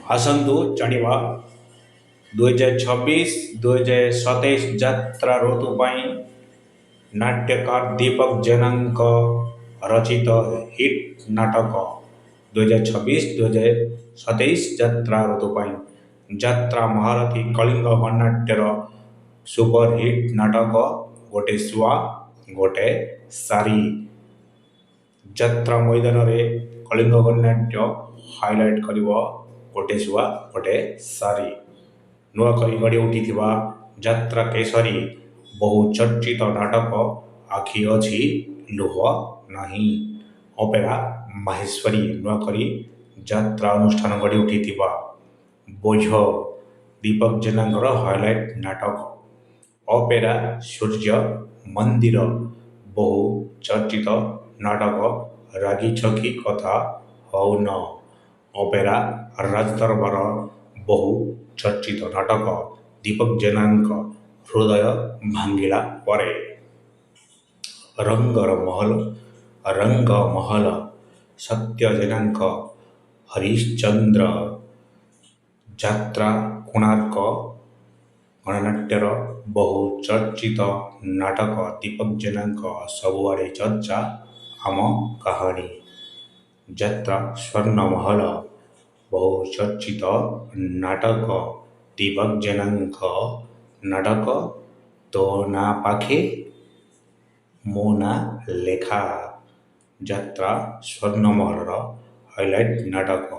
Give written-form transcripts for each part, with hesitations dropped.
ଆସନ୍ତୁ ଜାଣିବା 2026-2027 ଯାତ୍ରା ଋତୁ ପାଇଁ ନାଟ୍ୟକାର ଦୀପକ ଜେନାଙ୍କ ରଚିତ ହିଟ୍ ନାଟକ 2026-2027 ଯାତ୍ରା ଋତୁ ପାଇଁ ଯାତ୍ରା ମହାରଥୀ କଳିଙ୍ଗ ଗଣନାଟ୍ୟର ସୁପରହିଟ୍ ନାଟକ ଗୋଟେ ଶୁଆ ଗୋଟେ ଶାରୀ। ଯାତ୍ରା ମଇଦାନରେ କଳିଙ୍ଗ ଗଣନାଟ୍ୟ ହାଇଲାଇଟ୍ କରିବ ଗୋଟେ ଶୁଆ ଗୋଟେ ଶାରୀ। ନୂଆକରି ଗଢ଼ି ଉଠିଥିବା ଯାତ୍ରା କେଶରୀ ବହୁ ଚର୍ଚ୍ଚିତ ନାଟକ ଆଖି ଅଛି ଲୁହ ନାହିଁ। ଅପେରା ମାହେଶ୍ୱରୀ ନୂଆକରି ଯାତ୍ରା ଅନୁଷ୍ଠାନ ଗଢ଼ି ଉଠିଥିବା ବୋଝ ଦୀପକ ଜେନାଙ୍କର ହାଇଲାଇଟ୍ ନାଟକ। ଅପେରା ସୂର୍ଯ୍ୟ ମନ୍ଦିର ବହୁ ଚର୍ଚ୍ଚିତ ନାଟକ ରାଗିଛ କି କଥା ହଉନ। ଅପେରା ରାଜଦରବାର ବହୁ ଚର୍ଚ୍ଚିତ ନାଟକ ଦୀପକ ଜେନାଙ୍କ ହୃଦୟ ଭାଙ୍ଗିଲା ପରେ। ରଙ୍ଗମହଲ ସତ୍ୟ ଜେନାଙ୍କ ହରିଶ୍ଚନ୍ଦ୍ର ଯାତ୍ରା କୋଣାର୍କ ଗଣନାଟ୍ୟର ବହୁ ଚର୍ଚ୍ଚିତ ନାଟକ ଦୀପକ ଜେନାଙ୍କ ସବୁଆଡ଼େ ଚର୍ଚ୍ଚା ଆମ କାହାଣୀ। ଯାତ୍ରା ସ୍ୱର୍ଣ୍ଣମହଲ ବହୁ ଚର୍ଚ୍ଚିତ ନାଟକ ଦୀପକ ଜେନାଙ୍କ ନାଟକ ତୋ ନାଁ ପାଖେ ମୋ ନାଁ ଲେଖା। ଯାତ୍ରା ସ୍ୱର୍ଣ୍ଣମହଲର ହାଇଲାଇଟ୍ ନାଟକ।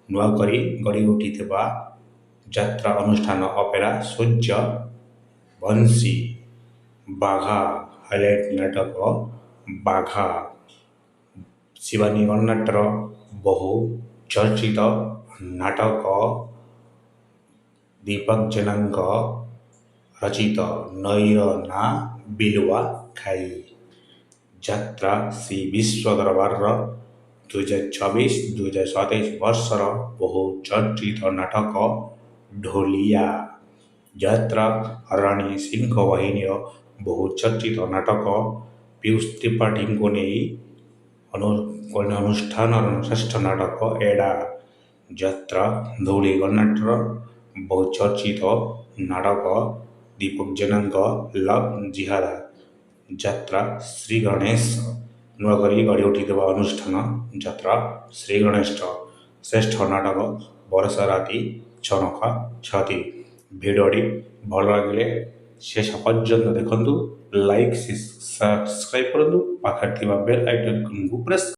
ନୂଆକରି ଗଢ଼ି ଉଠିଥିବା ଯାତ୍ରା ଅନୁଷ୍ଠାନ ଅପେରା ସୂର୍ଯ୍ୟ ବଂଶୀ। ବାଘା ହାଇଲାଇଟ୍ ନାଟକ ବାଘା। ଶିବାନୀ ଗଣନାଟ୍ୟର ବହୁ ଚର୍ଚ୍ଚିତ ନାଟକ ଦୀପକ ଜେନାଙ୍କ ରଚିତ ନଈର ନାଁ ବିଲୁଆ ଘାଇ। ଯାତ୍ରା ଶ୍ରୀ ବିଶ୍ୱ ଦରବାରର 2026-2027 ବର୍ଷର ବହୁ ଚର୍ଚ୍ଚିତ ନାଟକ ଢୋଲିଆ। ଯାତ୍ରା ରାଣୀ ସିଂହ ବାହିନୀର ବହୁ ଚର୍ଚ୍ଚିତ ନାଟକ ପୀୟୁଷ ତ୍ରିପାଠୀଙ୍କୁ ନେଇ ଅନୁଷ୍ଠାନର ଶ୍ରେଷ୍ଠ ନାଟକ ଏଡ଼ା। ଯାତ୍ରା ଧଉଳି ଗଣନାଟ୍ୟର ବହୁ ଚର୍ଚ୍ଚିତ ନାଟକ ଦୀପକ ଜେନାଙ୍କ ଲଭ୍ ଜିହାଦ। ଯାତ୍ରା ଶ୍ରୀଗଣେଶ ନୂଆକରି ଗଢ଼ି ଉଠିଥିବା ଅନୁଷ୍ଠାନ ଯାତ୍ରା ଶ୍ରୀଗଣେଶର ଶ୍ରେଷ୍ଠ ନାଟକ ବର୍ଷା ରାତି ଛନକା ଛାତି। ଭିଡ଼ିଓଟି ଭଲ ଲାଗିଲେ ଶେଷ ପର୍ଯ୍ୟନ୍ତ ଦେଖନ୍ତୁ। ଲାଇକ୍ ସବସ୍କ୍ରାଇବ୍ କରନ୍ତୁ। ପାଖରେ ଥିବା ବେଲ୍ ଆଇକନ୍କୁ ପ୍ରେସ୍